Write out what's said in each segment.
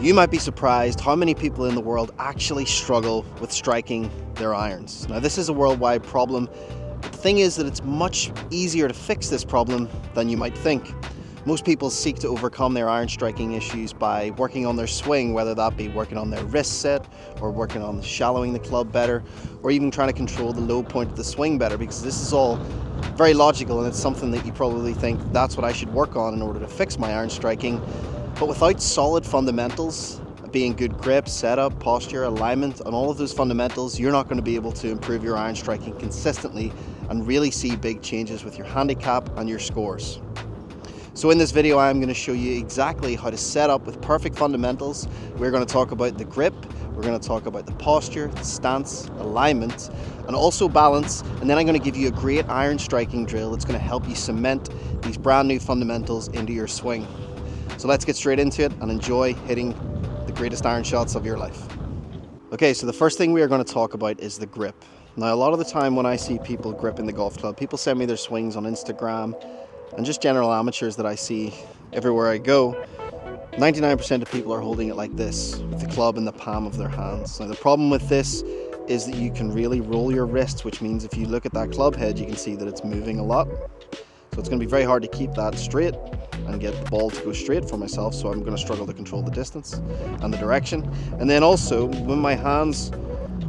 You might be surprised how many people in the world actually struggle with striking their irons. Now, this is a worldwide problem, but the thing is that it's much easier to fix this problem than you might think. Most people seek to overcome their iron striking issues by working on their swing, whether that be working on their wrist set or working on shallowing the club better, or even trying to control the low point of the swing better, because this is all very logical and it's something that you probably think that's what I should work on in order to fix my iron striking. But without solid fundamentals, being good grip, setup, posture, alignment, and all of those fundamentals, you're not going to be able to improve your iron striking consistently and really see big changes with your handicap and your scores. So in this video, I'm going to show you exactly how to set up with perfect fundamentals. We're going to talk about the grip, we're going to talk about the posture, the stance, alignment, and also balance. And then I'm going to give you a great iron striking drill that's going to help you cement these brand new fundamentals into your swing. So let's get straight into it and enjoy hitting the greatest iron shots of your life. Okay, so the first thing we are going to talk about is the grip. Now, a lot of the time when I see people gripping the golf club, people send me their swings on Instagram, and just general amateurs that I see everywhere I go, 99% of people are holding it like this, with the club in the palm of their hands. Now, the problem with this is that you can really roll your wrists, which means if you look at that club head, you can see that it's moving a lot. So it's going to be very hard to keep that straight and get the ball to go straight for myself, so I'm going to struggle to control the distance and the direction. And then also, when my hands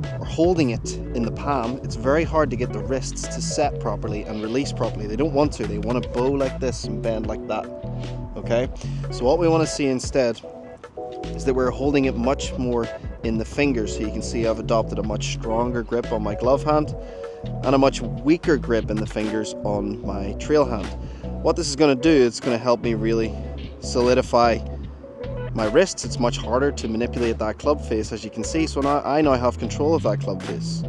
are holding it in the palm, it's very hard to get the wrists to set properly and release properly. They don't want to. They want to bow like this and bend like that. Okay? So what we want to see instead is that we're holding it much more in the fingers. So you can see I've adopted a much stronger grip on my glove hand and a much weaker grip in the fingers on my trail hand. What this is going to do, it's going to help me really solidify my wrists. It's much harder to manipulate that club face, as you can see, so now I have control of that club face.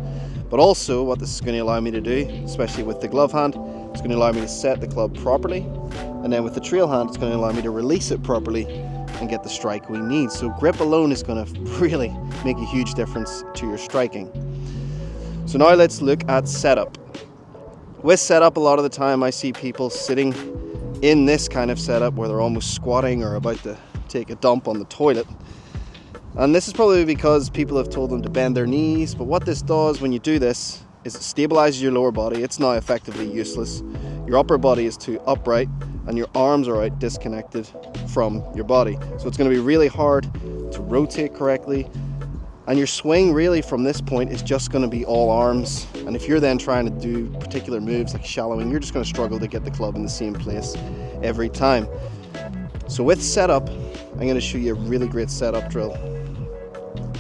But also what this is going to allow me to do, especially with the glove hand, it's going to allow me to set the club properly, and then with the trail hand it's going to allow me to release it properly and get the strike we need. So grip alone is going to really make a huge difference to your striking. So now let's look at setup. With setup, a lot of the time I see people sitting in this kind of setup where they're almost squatting or about to take a dump on the toilet. And this is probably because people have told them to bend their knees, but what this does when you do this is it stabilizes your lower body. It's now effectively useless. Your upper body is too upright and your arms are out disconnected from your body. So it's going to be really hard to rotate correctly. And your swing really from this point is just going to be all arms. And if you're then trying to do particular moves like shallowing, you're just going to struggle to get the club in the same place every time. So with setup, I'm going to show you a really great setup drill.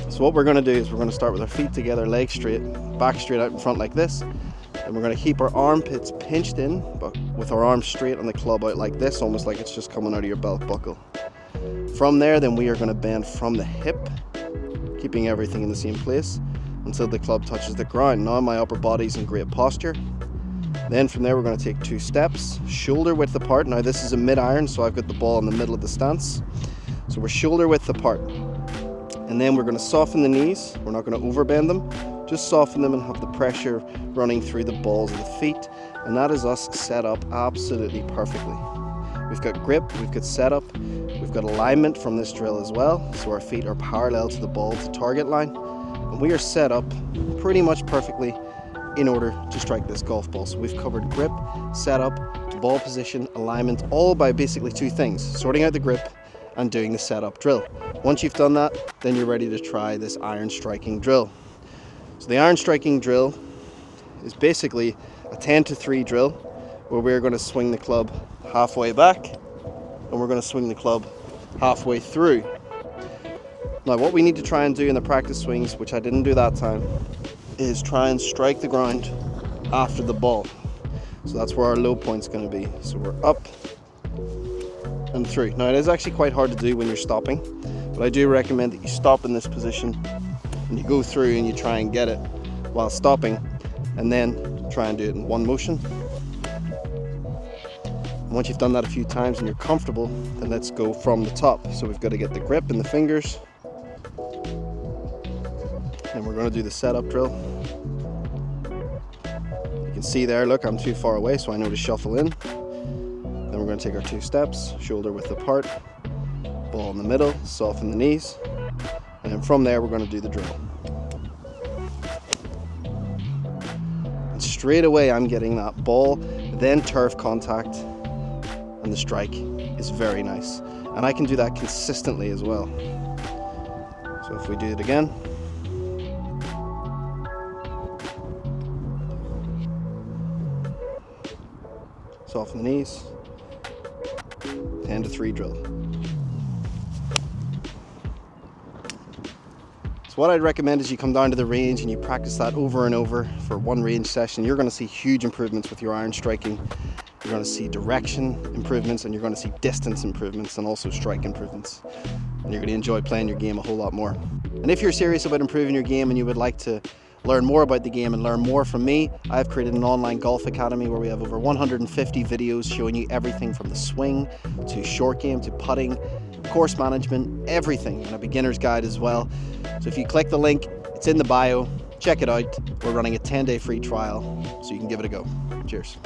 So what we're going to do is we're going to start with our feet together, legs straight, back straight out in front like this. And we're going to keep our armpits pinched in, but with our arms straight and the club out like this, almost like it's just coming out of your belt buckle. From there, then we are going to bend from the hip, keeping everything in the same place until the club touches the ground. Now my upper body's in great posture. Then from there we're going to take 2 steps, shoulder width apart. Now this is a mid-iron, so I've got the ball in the middle of the stance. So we're shoulder width apart. And then we're going to soften the knees. We're not going to overbend them, just soften them and have the pressure running through the balls of the feet. And that is us set up absolutely perfectly. We've got grip, we've got setup, we've got alignment from this drill as well, so our feet are parallel to the ball to target line, and we are set up pretty much perfectly in order to strike this golf ball. So we've covered grip, setup, ball position, alignment, all by basically 2 things: sorting out the grip and doing the setup drill. Once you've done that, then you're ready to try this iron striking drill. So the iron striking drill is basically a 10-to-3 drill where we're going to swing the club halfway back and we're going to swing the club halfway through. Now what we need to try and do in the practice swings, which I didn't do that time, is try and strike the ground after the ball. So that's where our low point's going to be. So we're up and through. Now it is actually quite hard to do when you're stopping, but I do recommend that you stop in this position and you go through and you try and get it while stopping, and then try and do it in one motion. Once you've done that a few times and you're comfortable, then let's go from the top. So we've got to get the grip in the fingers, and we're going to do the setup drill. You can see there, look, I'm too far away, so I know to shuffle in. Then we're going to take our 2 steps, shoulder width apart, ball in the middle, soften the knees, and then from there we're going to do the drill. And straight away I'm getting that ball, then turf contact, and the strike is very nice. And I can do that consistently as well. So if we do it again. Soften the knees. 10 to 3 drill. So what I'd recommend is you come down to the range and you practice that over and over for one range session. You're going to see huge improvements with your iron striking. You're going to see direction improvements, and you're going to see distance improvements, and also strike improvements. And you're going to enjoy playing your game a whole lot more. And if you're serious about improving your game and you would like to learn more about the game and learn more from me, I've created an online golf academy where we have over 150 videos showing you everything from the swing to short game to putting, course management, everything, and a beginner's guide as well. So if you click the link, it's in the bio, check it out. We're running a 10-day free trial, so you can give it a go. Cheers.